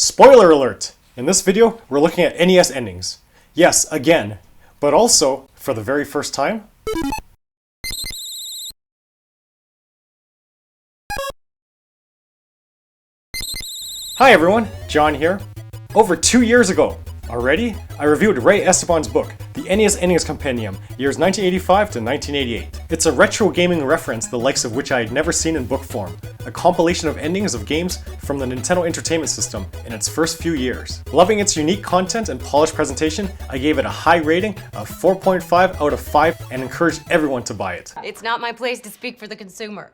Spoiler alert! In this video, we're looking at NES endings. Yes, again, but also, for the very first time, Hi everyone, John here. Over 2 years ago, already, I reviewed Rey Esteban's book, the NES Endings Compendium, years 1985 to 1988. It's a retro gaming reference the likes of which I had never seen in book form, a compilation of endings of games from the Nintendo Entertainment System in its first few years. Loving its unique content and polished presentation, I gave it a high rating of 4.5 out of 5 and encouraged everyone to buy it. It's not my place to speak for the consumer,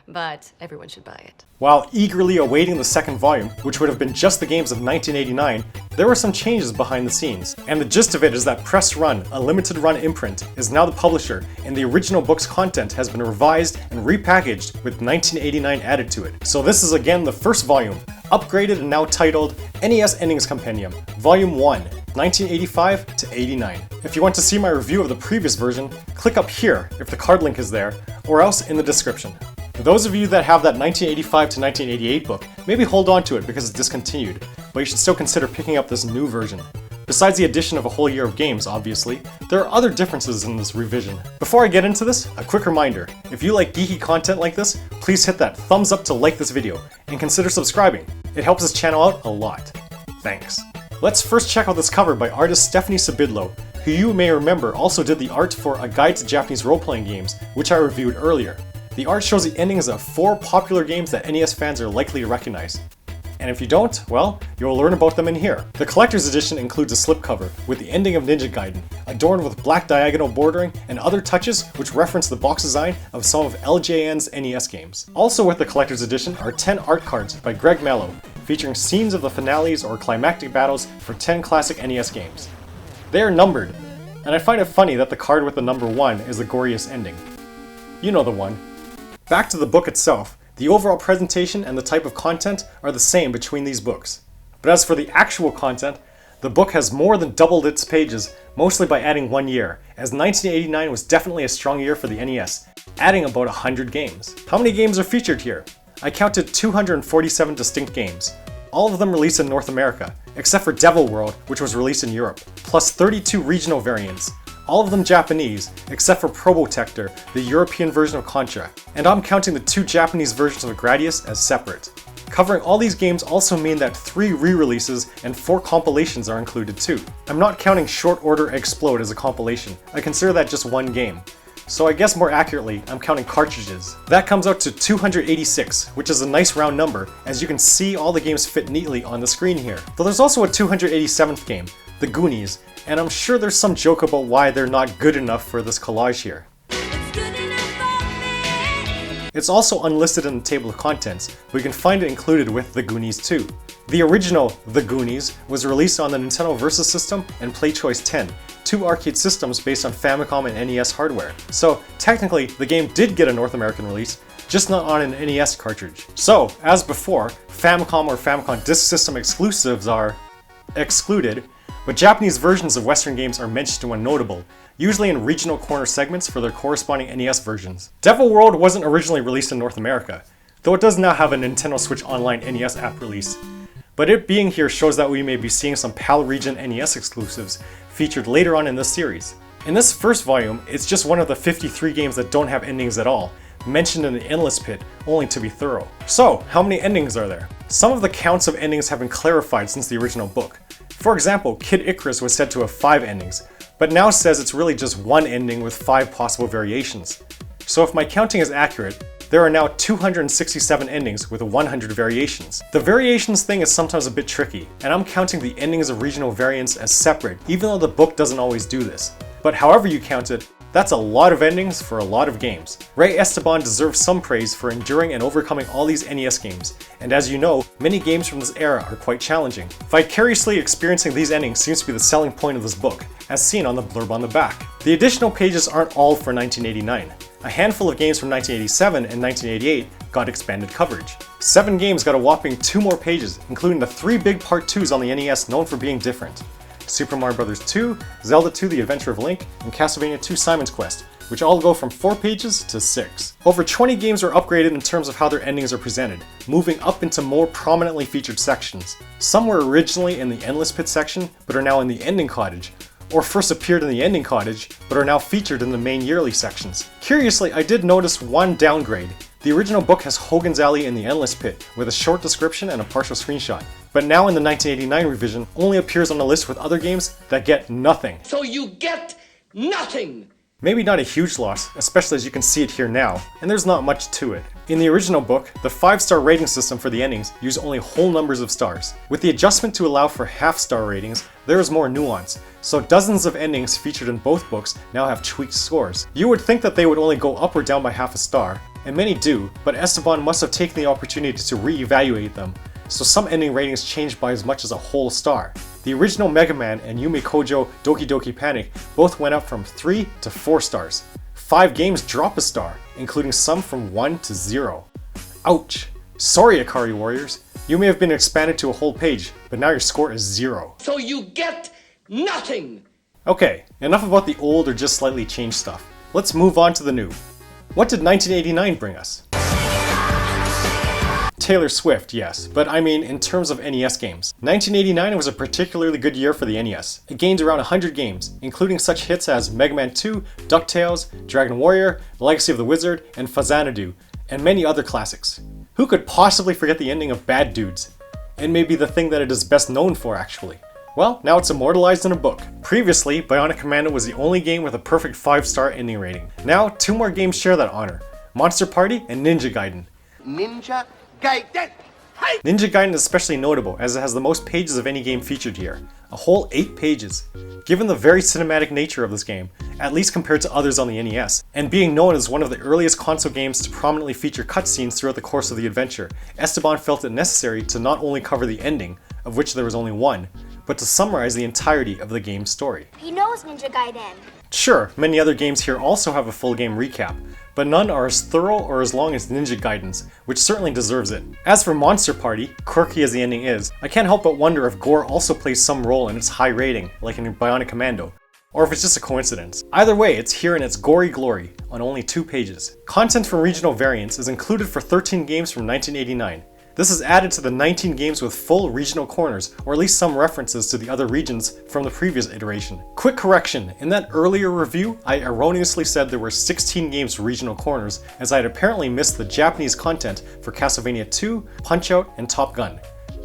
but everyone should buy it. While eagerly awaiting the second volume, which would have been just the games of 1989, there were some changes behind the scenes. And the gist of it is that Press Run, a limited run imprint, is now the publisher, and the original book's content has been revised and repackaged with 1989 added to it. So this is again the first volume, upgraded and now titled NES Endings Compendium, Volume 1, 1985 to 89. If you want to see my review of the previous version, click up here if the card link is there, or else in the description. For those of you that have that 1985 to 1988 book, maybe hold on to it because it's discontinued, but you should still consider picking up this new version. Besides the addition of a whole year of games, obviously, there are other differences in this revision. Before I get into this, a quick reminder, if you like geeky content like this, please hit that thumbs up to like this video, and consider subscribing. It helps this channel out a lot. Thanks. Let's first check out this cover by artist Stephanie Sabidlo, who you may remember also did the art for A Guide to Japanese Role-Playing Games, which I reviewed earlier. The art shows the endings of 4 popular games that NES fans are likely to recognize. And if you don't, well, you'll learn about them in here. The collector's edition includes a slipcover with the ending of Ninja Gaiden, adorned with black diagonal bordering and other touches which reference the box design of some of LJN's NES games. Also with the collector's edition are 10 art cards by Greg Mello, featuring scenes of the finales or climactic battles for 10 classic NES games. They are numbered, and I find it funny that the card with the number 1 is the goriest ending. You know the one. Back to the book itself, the overall presentation and the type of content are the same between these books. But as for the actual content, the book has more than doubled its pages, mostly by adding 1 year, as 1989 was definitely a strong year for the NES, adding about 100 games. How many games are featured here? I counted 247 distinct games, all of them released in North America, except for Devil World, which was released in Europe, plus 32 regional variants, all of them Japanese, except for Probotector, the European version of Contra, and I'm counting the 2 Japanese versions of Gradius as separate. Covering all these games also mean that 3 re-releases and 4 compilations are included too. I'm not counting Short Order Explode as a compilation, I consider that just one game. So I guess more accurately, I'm counting cartridges. That comes out to 286, which is a nice round number, as you can see all the games fit neatly on the screen here. Though there's also a 287th game, The Goonies, and I'm sure there's some joke about why they're not good enough for this collage here. It's also unlisted in the table of contents, but you can find it included with The Goonies 2. The original The Goonies was released on the Nintendo Versus System and PlayChoice 10, 2 arcade systems based on Famicom and NES hardware. So technically, the game did get a North American release, just not on an NES cartridge. So, as before, Famicom or Famicom Disk System exclusives are excluded, but Japanese versions of Western games are mentioned when notable, usually in regional corner segments for their corresponding NES versions. Devil World wasn't originally released in North America, though it does now have a Nintendo Switch Online NES app release. But it being here shows that we may be seeing some PAL region NES exclusives featured later on in this series. In this first volume, it's just one of the 53 games that don't have endings at all, mentioned in the Endless Pit, only to be thorough. So, how many endings are there? Some of the counts of endings have been clarified since the original book. For example, Kid Icarus was said to have 5 endings, but now says it's really just 1 ending with 5 possible variations. So if my counting is accurate, there are now 267 endings with 100 variations. The variations thing is sometimes a bit tricky, and I'm counting the endings of regional variants as separate, even though the book doesn't always do this. But however you count it, that's a lot of endings for a lot of games. Rey Esteban deserves some praise for enduring and overcoming all these NES games, and as you know, many games from this era are quite challenging. Vicariously experiencing these endings seems to be the selling point of this book, as seen on the blurb on the back. The additional pages aren't all for 1989. A handful of games from 1987 and 1988 got expanded coverage. 7 games got a whopping 2 more pages, including the 3 big Part 2s on the NES known for being different. Super Mario Bros. 2, Zelda 2 The Adventure of Link, and Castlevania 2 Simon's Quest, which all go from 4 pages to 6. Over 20 games were upgraded in terms of how their endings are presented, moving up into more prominently featured sections. Some were originally in the Endless Pit section, but are now in the Ending Cottage, or first appeared in the Ending Cottage, but are now featured in the main yearly sections. Curiously, I did notice one downgrade. The original book has Hogan's Alley in the Endless Pit, with a short description and a partial screenshot. But now in the 1989 revision, only appears on a list with other games that get nothing. So you get nothing! Maybe not a huge loss, especially as you can see it here now, and there's not much to it. In the original book, the 5-star rating system for the endings used only whole numbers of stars. With the adjustment to allow for half-star ratings, there is more nuance, so dozens of endings featured in both books now have tweaked scores. You would think that they would only go up or down by half a star, and many do, but Esteban must have taken the opportunity to re-evaluate them, so some ending ratings changed by as much as a whole star. The original Mega Man and Yume Kojo Doki Doki Panic both went up from 3 to 4 stars. 5 games drop a star, including some from 1 to 0. Ouch! Sorry, Akari Warriors. You may have been expanded to a whole page, but now your score is 0. So you get nothing! Okay, enough about the old or just slightly changed stuff. Let's move on to the new. What did 1989 bring us? Taylor Swift, yes, but I mean in terms of NES games. 1989 was a particularly good year for the NES. It gained around 100 games, including such hits as Mega Man 2, DuckTales, Dragon Warrior, The Legacy of the Wizard, and Fazanadu, and many other classics. Who could possibly forget the ending of Bad Dudes? And maybe the thing that it is best known for, actually. Well, now it's immortalized in a book. Previously, Bionic Commando was the only game with a perfect 5-star ending rating. Now, 2 more games share that honor: Monster Party and Ninja Gaiden. Ninja Gaiden! Hey! Ninja Gaiden is especially notable as it has the most pages of any game featured here. A whole 8 pages. Given the very cinematic nature of this game, at least compared to others on the NES, and being known as one of the earliest console games to prominently feature cutscenes throughout the course of the adventure, Esteban felt it necessary to not only cover the ending, of which there was only one, but to summarize the entirety of the game's story. He knows Ninja Gaiden. Sure, many other games here also have a full game recap, but none are as thorough or as long as Ninja Gaiden's, which certainly deserves it. As for Monster Party, quirky as the ending is, I can't help but wonder if gore also plays some role in its high rating, like in Bionic Commando, or if it's just a coincidence. Either way, it's here in its gory glory, on only 2 pages. Content from regional variants is included for 13 games from 1989. This is added to the 19 games with full regional corners, or at least some references to the other regions from the previous iteration. Quick correction, in that earlier review, I erroneously said there were 16 games with regional corners, as I had apparently missed the Japanese content for Castlevania 2, Punch-Out, and Top Gun.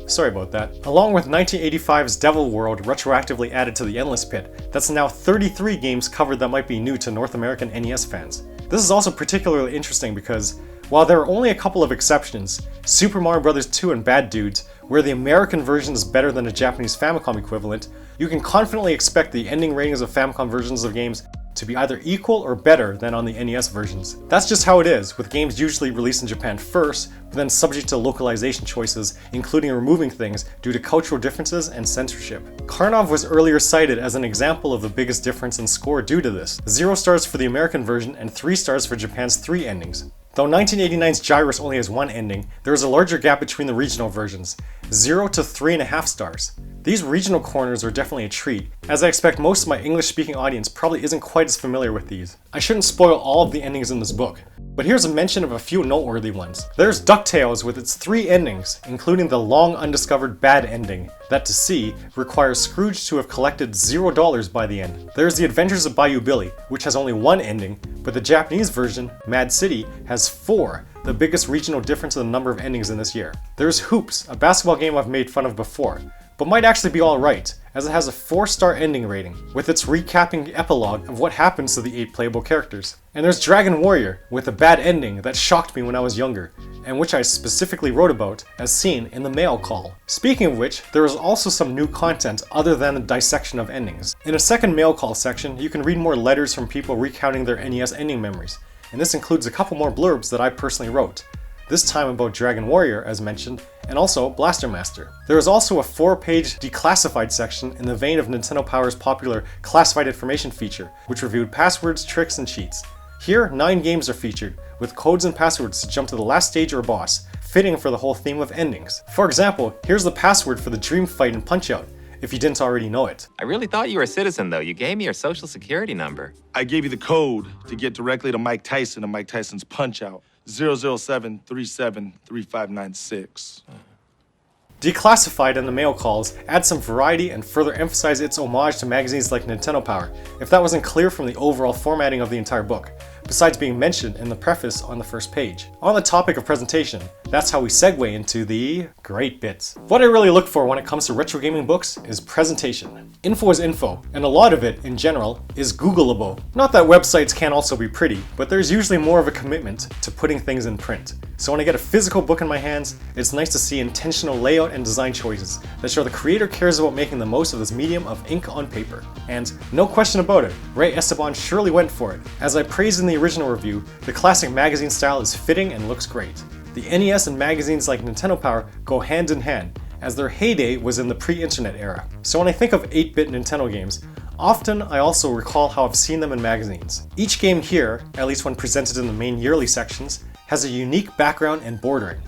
Sorry about that. Along with 1985's Devil World retroactively added to the Endless Pit, that's now 33 games covered that might be new to North American NES fans. This is also particularly interesting because, while there are only a couple of exceptions, Super Mario Bros. 2 and Bad Dudes, where the American version is better than the Japanese Famicom equivalent, you can confidently expect the ending ratings of Famicom versions of games to be either equal or better than on the NES versions. That's just how it is, with games usually released in Japan first, but then subject to localization choices, including removing things due to cultural differences and censorship. Karnov was earlier cited as an example of the biggest difference in score due to this: 0 stars for the American version and 3 stars for Japan's 3 endings. Though 1989's Gyruss only has 1 ending, there is a larger gap between the regional versions, 0 to 3.5 stars. These regional corners are definitely a treat, as I expect most of my English-speaking audience probably isn't quite as familiar with these. I shouldn't spoil all of the endings in this book, but here's a mention of a few noteworthy ones. There's DuckTales with its 3 endings, including the long undiscovered bad ending, that to see requires Scrooge to have collected $0 by the end. There's The Adventures of Bayou Billy, which has only 1 ending, but the Japanese version, Mad City, has 4, the biggest regional difference in the number of endings in this year. There's Hoops, a basketball game I've made fun of before, but might actually be alright, as it has a 4-star ending rating, with its recapping epilogue of what happens to the 8 playable characters. And there's Dragon Warrior, with a bad ending that shocked me when I was younger, and which I specifically wrote about, as seen in the mail call. Speaking of which, there is also some new content other than the dissection of endings. In a second mail call section, you can read more letters from people recounting their NES ending memories, and this includes a couple more blurbs that I personally wrote. This time about Dragon Warrior, as mentioned, and also Blaster Master. There is also a 4-page declassified section in the vein of Nintendo Power's popular classified information feature, which reviewed passwords, tricks, and cheats. Here, 9 games are featured, with codes and passwords to jump to the last stage or boss, fitting for the whole theme of endings. For example, here's the password for the dream fight in Punch-Out, if you didn't already know it. I really thought you were a citizen, though. You gave me your social security number. I gave you the code to get directly to Mike Tyson and Mike Tyson's Punch-Out. 007-37-3596. Declassified and the mail calls add some variety and further emphasize its homage to magazines like Nintendo Power, if that wasn't clear from the overall formatting of the entire book, besides being mentioned in the preface on the first page. On the topic of presentation, that's how we segue into the great bits. What I really look for when it comes to retro gaming books is presentation. Info is info, and a lot of it, in general, is Googleable. Not that websites can't also be pretty, but there's usually more of a commitment to putting things in print. So when I get a physical book in my hands, it's nice to see intentional layout and design choices that show the creator cares about making the most of this medium of ink on paper. And no question about it, Rey Esteban surely went for it. As I praised in the original review, the classic magazine style is fitting and looks great. The NES and magazines like Nintendo Power go hand in hand, as their heyday was in the pre-internet era. So when I think of 8-bit Nintendo games, often I also recall how I've seen them in magazines. Each game here, at least when presented in the main yearly sections, has a unique background and bordering.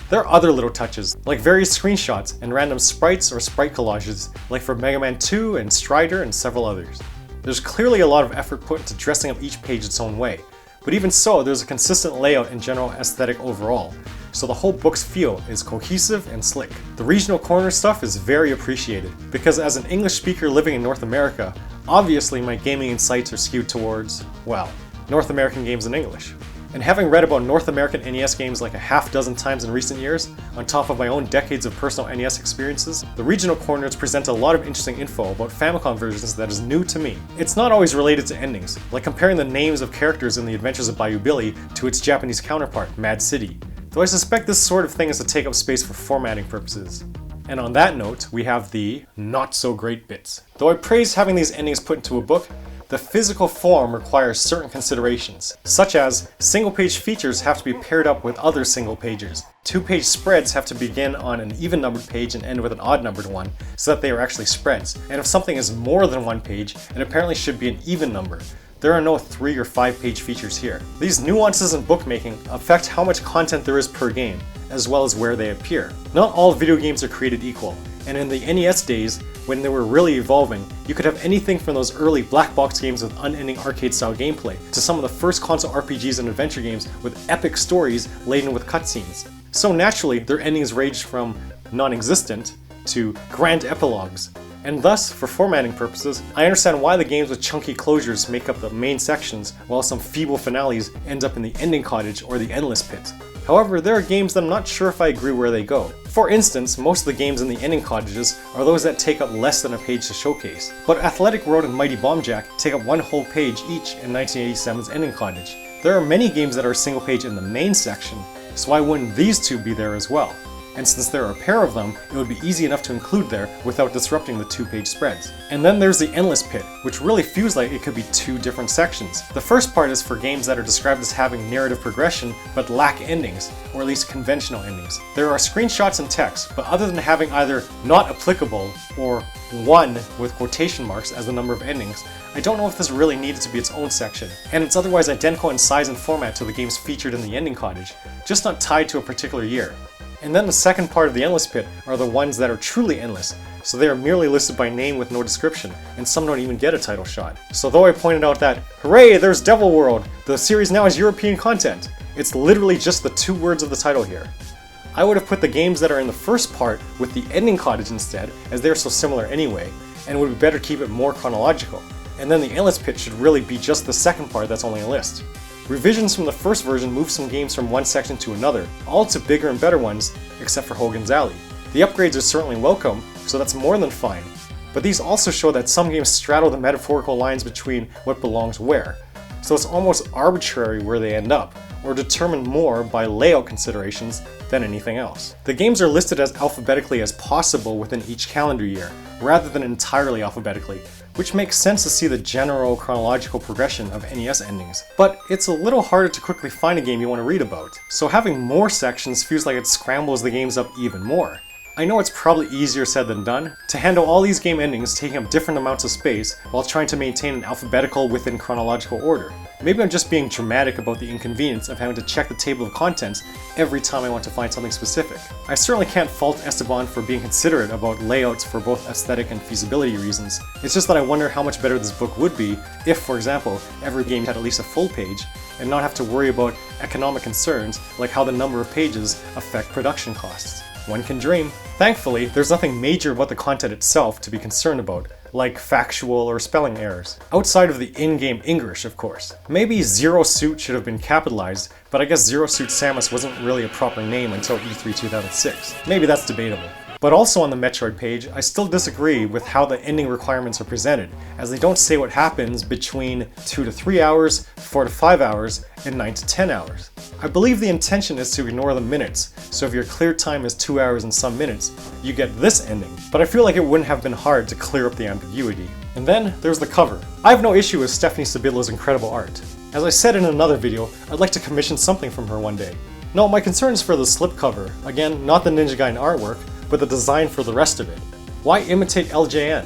There are other little touches, like various screenshots and random sprites or sprite collages, like for Mega Man 2 and Strider and several others. There's clearly a lot of effort put into dressing up each page its own way, but even so, there's a consistent layout and general aesthetic overall, so the whole book's feel is cohesive and slick. The regional corner stuff is very appreciated, because as an English speaker living in North America, obviously my gaming insights are skewed towards, well, North American games in English. And having read about North American NES games like a half dozen times in recent years, on top of my own decades of personal NES experiences, the regional corners present a lot of interesting info about Famicom versions that is new to me. It's not always related to endings, like comparing the names of characters in The Adventures of Bayou Billy to its Japanese counterpart, Mad City, though I suspect this sort of thing is to take up space for formatting purposes. And on that note, we have the not so great bits. Though I praise having these endings put into a book, the physical form requires certain considerations, such as single-page features have to be paired up with other single pages. Two-page spreads have to begin on an even-numbered page and end with an odd-numbered one, so that they are actually spreads. And if something is more than one page, it apparently should be an even number. There are no 3 or 5 page features here. These nuances in bookmaking affect how much content there is per game, as well as where they appear. Not all video games are created equal, and in the NES days, when they were really evolving, you could have anything from those early black box games with unending arcade-style gameplay, to some of the first console RPGs and adventure games with epic stories laden with cutscenes. So naturally, their endings ranged from non-existent to grand epilogues. And thus, for formatting purposes, I understand why the games with chunky closures make up the main sections, while some feeble finales end up in the ending cottage or the endless pit. However, there are games that I'm not sure if I agree where they go. For instance, most of the games in the ending cottages are those that take up less than a page to showcase. But Athletic Road and Mighty Bomb Jack take up one whole page each in 1987's ending cottage. There are many games that are single page in the main section, so why wouldn't these two be there as well? And since there are a pair of them, it would be easy enough to include there without disrupting the 2-page spreads. And then there's the Endless Pit, which really feels like it could be 2 different sections. The first part is for games that are described as having narrative progression, but lack endings, or at least conventional endings. There are screenshots and text, but other than having either not applicable or 1 with quotation marks as the number of endings, I don't know if this really needed to be its own section, and it's otherwise identical in size and format to the games featured in the ending cottage, just not tied to a particular year. And then the second part of the Endless Pit are the ones that are truly endless, so they are merely listed by name with no description, and some don't even get a title shot. So though I pointed out that, hooray, there's Devil World, the series now has European content, it's literally just the 2 words of the title here. I would have put the games that are in the first part with the ending cottage instead, as they're so similar anyway, and it would be better to keep it more chronological. And then the Endless Pit should really be just the second part that's only a list. Revisions from the first version moved some games from one section to another, all to bigger and better ones, except for Hogan's Alley. The upgrades are certainly welcome, so that's more than fine, but these also show that some games straddle the metaphorical lines between what belongs where, so it's almost arbitrary where they end up, or determined more by layout considerations than anything else. The games are listed as alphabetically as possible within each calendar year, rather than entirely alphabetically, which makes sense to see the general chronological progression of NES endings. But it's a little harder to quickly find a game you want to read about, so having more sections feels like it scrambles the games up even more. I know it's probably easier said than done to handle all these game endings taking up different amounts of space while trying to maintain an alphabetical within chronological order. Maybe I'm just being dramatic about the inconvenience of having to check the table of contents every time I want to find something specific. I certainly can't fault Esteban for being considerate about layouts for both aesthetic and feasibility reasons. It's just that I wonder how much better this book would be if, for example, every game had at least a full page and not have to worry about economic concerns like how the number of pages affect production costs. One can dream. Thankfully, there's nothing major about the content itself to be concerned about, like factual or spelling errors. Outside of the in-game English, of course. Maybe Zero Suit should have been capitalized, but I guess Zero Suit Samus wasn't really a proper name until E3 2006. Maybe that's debatable. But also on the Metroid page, I still disagree with how the ending requirements are presented, as they don't say what happens between 2 to 3 hours, 4 to 5 hours, and 9 to 10 hours. I believe the intention is to ignore the minutes, so if your clear time is 2 hours and some minutes, you get this ending. But I feel like it wouldn't have been hard to clear up the ambiguity. And then there's the cover. I have no issue with Stephanie Sabilo's incredible art. As I said in another video, I'd like to commission something from her one day. No, my concern is for the slipcover. Again, not the Ninja Gaiden artwork, but the design for the rest of it. Why imitate LJN?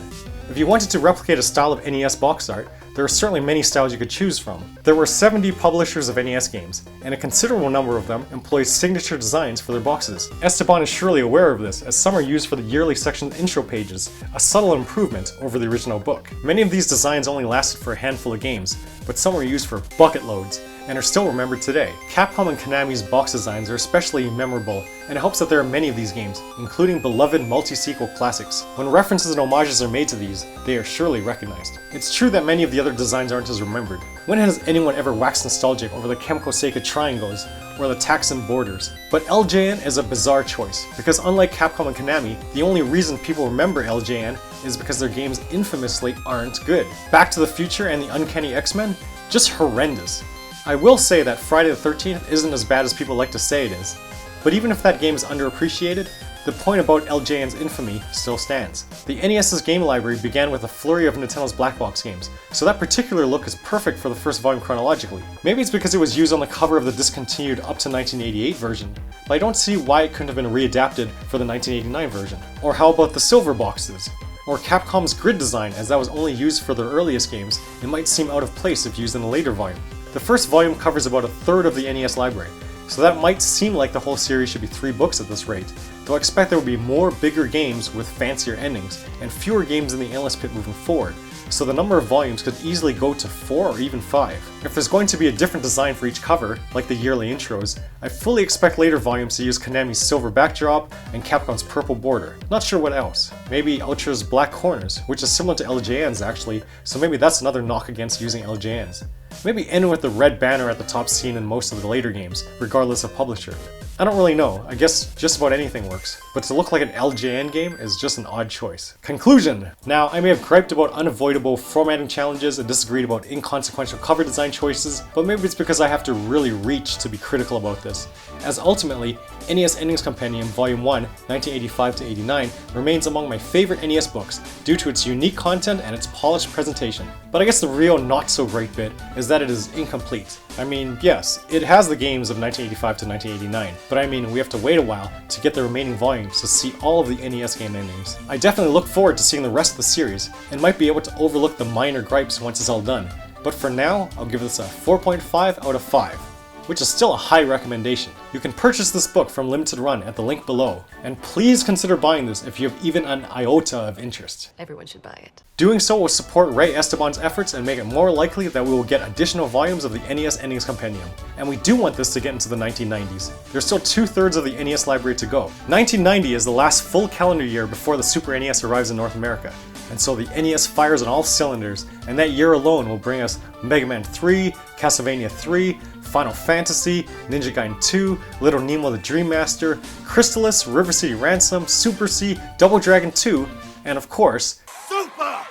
If you wanted to replicate a style of NES box art, there are certainly many styles you could choose from. There were 70 publishers of NES games, and a considerable number of them employ signature designs for their boxes. Esteban is surely aware of this, as some are used for the yearly section's intro pages, a subtle improvement over the original book. Many of these designs only lasted for a handful of games, but some were used for bucket loads, and are still remembered today. Capcom and Konami's box designs are especially memorable, and it helps that there are many of these games, including beloved multi-sequel classics. When references and homages are made to these, they are surely recognized. It's true that many of the other designs aren't as remembered. When has anyone ever waxed nostalgic over the Kemco Seika triangles or the Taxon borders? But LJN is a bizarre choice, because unlike Capcom and Konami, the only reason people remember LJN is because their games infamously aren't good. Back to the Future and the Uncanny X-Men? Just horrendous. I will say that Friday the 13th isn't as bad as people like to say it is, but even if that game is underappreciated, the point about LJN's infamy still stands. The NES's game library began with a flurry of Nintendo's black box games, so that particular look is perfect for the first volume chronologically. Maybe it's because it was used on the cover of the discontinued up to 1988 version, but I don't see why it couldn't have been readapted for the 1989 version. Or how about the silver boxes? Or Capcom's grid design, as that was only used for their earliest games, it might seem out of place if used in a later volume. The first volume covers about a third of the NES library, so that might seem like the whole series should be 3 books at this rate, though I expect there will be more bigger games with fancier endings, and fewer games in the endless pit moving forward, so the number of volumes could easily go to 4 or even 5. If there's going to be a different design for each cover, like the yearly intros, I fully expect later volumes to use Konami's silver backdrop and Capcom's purple border. Not sure what else. Maybe Ultra's black corners, which is similar to LJN's actually, so maybe that's another knock against using LJN's. Maybe end with the red banner at the top seen in most of the later games, regardless of publisher. I don't really know, I guess just about anything works, but to look like an LJN game is just an odd choice. Conclusion! Now, I may have griped about unavoidable formatting challenges and disagreed about inconsequential cover design choices, but maybe it's because I have to really reach to be critical about this, as ultimately, NES Endings Compendium Volume 1, 1985-89 remains among my favorite NES books due to its unique content and its polished presentation. But I guess the real not-so-great bit is that it is incomplete. I mean, yes, it has the games of 1985 to 1989, but I mean, we have to wait a while to get the remaining volumes to see all of the NES game endings. I definitely look forward to seeing the rest of the series, and might be able to overlook the minor gripes once it's all done. But for now, I'll give this a 4.5 out of 5. Which is still a high recommendation. You can purchase this book from Limited Run at the link below, and please consider buying this if you have even an iota of interest. Everyone should buy it. Doing so will support Rey Esteban's efforts and make it more likely that we will get additional volumes of the NES Endings Compendium. And we do want this to get into the 1990s. There's still 2/3 of the NES library to go. 1990 is the last full calendar year before the Super NES arrives in North America. And so the NES fires on all cylinders, and that year alone will bring us Mega Man 3, Castlevania 3, Final Fantasy, Ninja Gaiden 2, Little Nemo the Dream Master, Crystalis, River City Ransom, Super C, Double Dragon 2, and of course, Super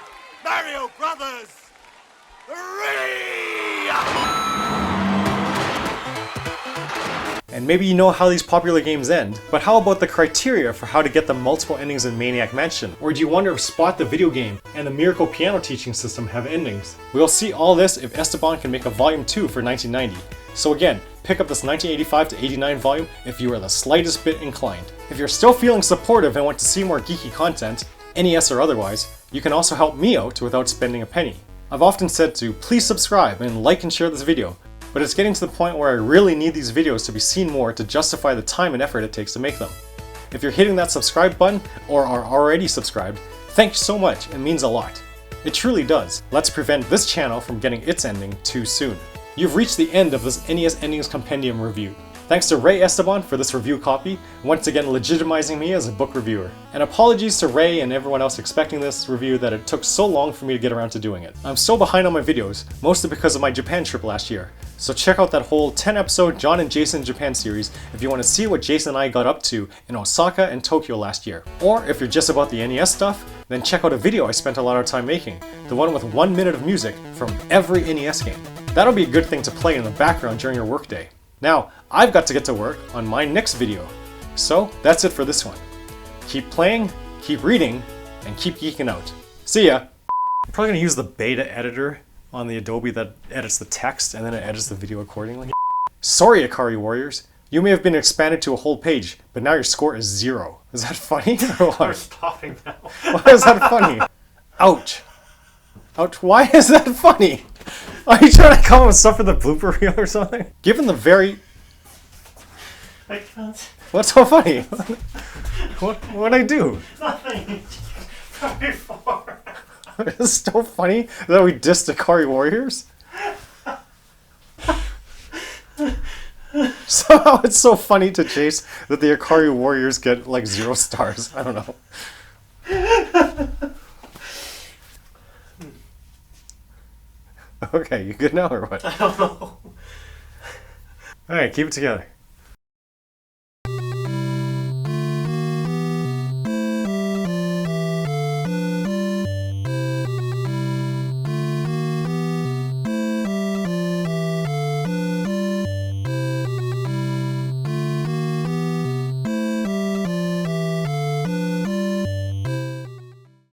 Mario Brothers 3! And maybe you know how these popular games end, but how about the criteria for how to get the multiple endings in Maniac Mansion? Or do you wonder if Spot the Video Game and the Miracle Piano Teaching System have endings? We'll see all this if Esteban can make a Volume 2 for 1990. So again, pick up this 1985 to 89 volume if you are the slightest bit inclined. If you're still feeling supportive and want to see more geeky content, NES or otherwise, you can also help me out without spending a penny. I've often said to please subscribe and like and share this video, but it's getting to the point where I really need these videos to be seen more to justify the time and effort it takes to make them. If you're hitting that subscribe button or are already subscribed, thank you so much, it means a lot. It truly does. Let's prevent this channel from getting its ending too soon. You've reached the end of this NES Endings Compendium review. Thanks to Rey Esteban for this review copy, once again legitimizing me as a book reviewer. And apologies to Rey and everyone else expecting this review that it took so long for me to get around to doing it. I'm so behind on my videos, mostly because of my Japan trip last year. So check out that whole 10-episode John and Jason Japan series if you want to see what Jason and I got up to in Osaka and Tokyo last year. Or if you're just about the NES stuff, then check out a video I spent a lot of time making, the one with 1 minute of music from every NES game. That'll be a good thing to play in the background during your workday. Now, I've got to get to work on my next video. So, that's it for this one. Keep playing, keep reading, and keep geeking out. See ya! I'm probably going to use the beta editor on the Adobe that edits the text and then it edits the video accordingly. Sorry, Akari Warriors. You may have been expanded to a whole page, but now your score is 0. Is that funny? Or what? We're stopping now. Why is that funny? Ouch. Ouch. Why is that funny? Are you trying to come up with stuff for the blooper reel or something? Given the very... I can't. What's so funny? What'd I do? Nothing. Before. It's so funny that we dissed Akari Warriors? Somehow it's so funny to Chase that the Akari Warriors get like 0 stars. I don't know. Okay, you good now or what? I don't know. Alright, keep it together.